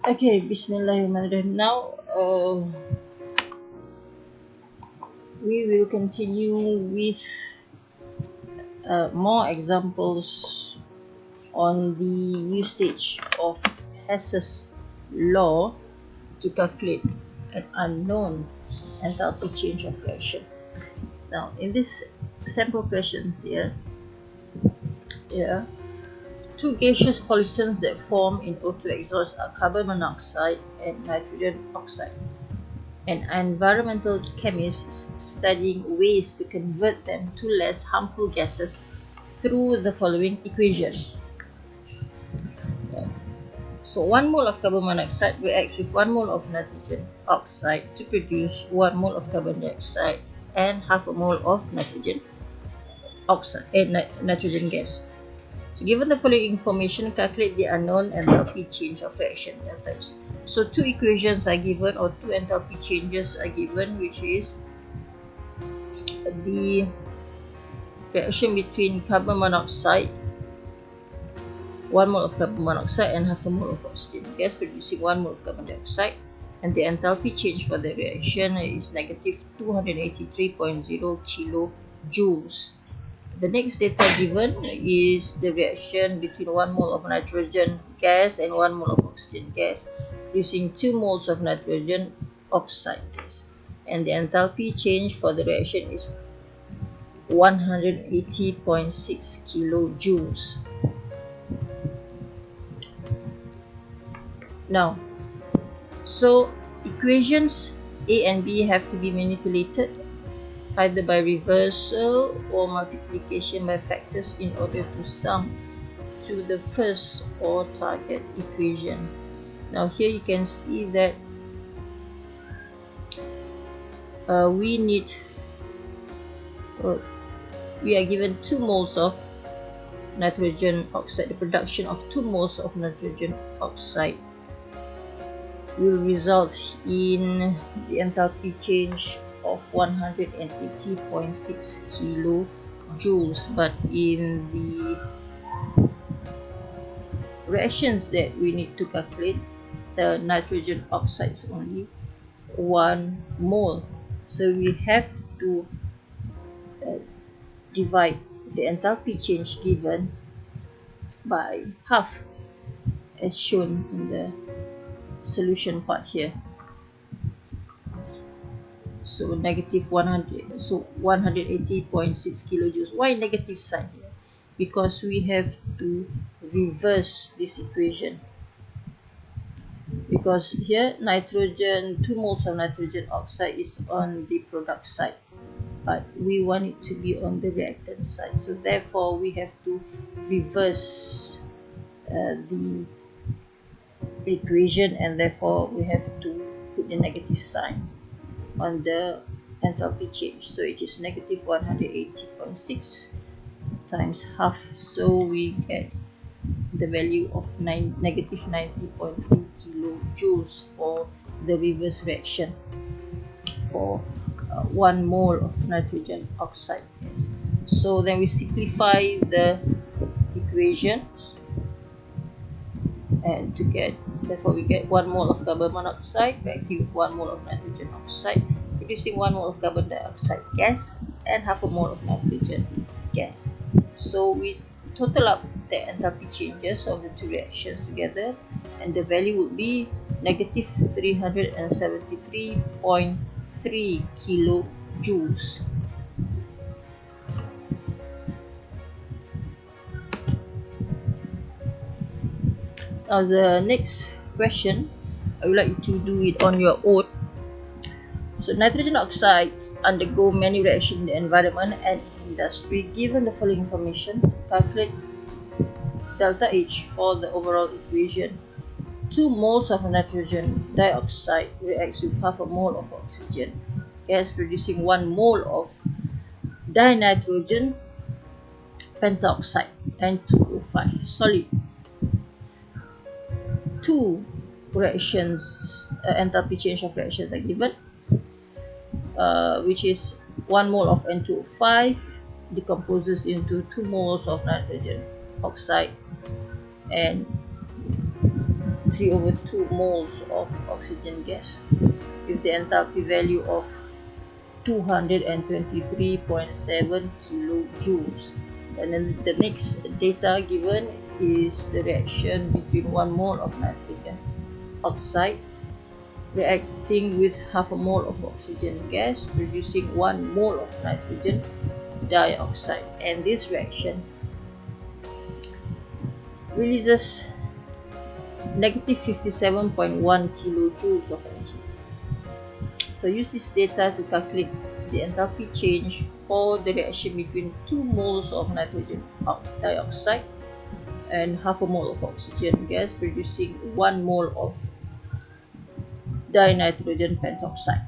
Okay, Bismillahirrahmanirrahim. Now we will continue with more examples on the usage of Hess's law to calculate an unknown enthalpy change of reaction. Now, in this sample questions here, two gaseous pollutants that form in O2 exhaust are carbon monoxide and nitrogen oxide. An environmental chemist is studying ways to convert them to less harmful gases through the following equation. So 1 mole of carbon monoxide reacts with 1 mole of nitrogen oxide to produce 1 mole of carbon dioxide and half a mole of nitrogen oxide nitrogen gas. So given the following information, calculate the unknown enthalpy change of reaction types. So two equations are given, or two enthalpy changes are given, which is the reaction between carbon monoxide, 1 mole of carbon monoxide and half a mole of oxygen gas producing 1 mole of carbon dioxide, and the enthalpy change for the reaction is negative 283.0 kilojoules. The next data given is the reaction between 1 mole of nitrogen gas and 1 mole of oxygen gas, producing 2 moles of nitrogen oxide gas. And the enthalpy change for the reaction is 180.6 kilojoules. Now, so equations A and B have to be manipulated either by reversal or multiplication by factors in order to sum to the first or target equation. Now here you can see that we are given 2 moles of nitrogen oxide. The production of 2 moles of nitrogen oxide will result in the enthalpy change of 180.6 kilojoules, but in the reactions that we need to calculate, the nitrogen oxide is only 1 mole, so we have to divide the enthalpy change given by half, as shown in the solution part here. So negative 100, so 180.6 kilojoules. Why negative sign here? Because we have to reverse this equation. Because here nitrogen, 2 moles of nitrogen oxide is on the product side, but we want it to be on the reactant side. So therefore we have to reverse the equation, and therefore we have to put the negative sign on the enthalpy change. So it is negative 180.6 times half, so we get the value of negative 90.2 kilojoules for the reverse reaction for 1 mole of nitrogen oxide gas. So then we simplify the equation, and to get, therefore we get 1 mole of carbon monoxide reacting with 1 mole of nitrogen oxide, producing 1 mole of carbon dioxide gas and half a mole of nitrogen gas. So we total up the enthalpy changes of the two reactions together, and the value would be negative 373.3 kilojoules. Now the next question, I would like you to do it on your own. So nitrogen oxides undergo many reactions in the environment and industry. Given the following information, calculate delta H for the overall equation. 2 moles of nitrogen dioxide reacts with half a mole of oxygen gas, producing 1 mole of dinitrogen pentoxide N2O5 solid. Two reactions, enthalpy change of reactions are given, which is 1 mole of N2O5 decomposes into 2 moles of nitrogen oxide and 3/2 moles of oxygen gas with the enthalpy value of 223.7 kilojoules. And then the next data given is the reaction between 1 mole of nitrogen oxide reacting with half a mole of oxygen gas, producing 1 mole of nitrogen dioxide. And this reaction releases negative 57.1 kilojoules of energy. So use this data to calculate the enthalpy change for the reaction between 2 moles of nitrogen dioxide and half a mole of oxygen gas, producing 1 mole of dinitrogen pentoxide.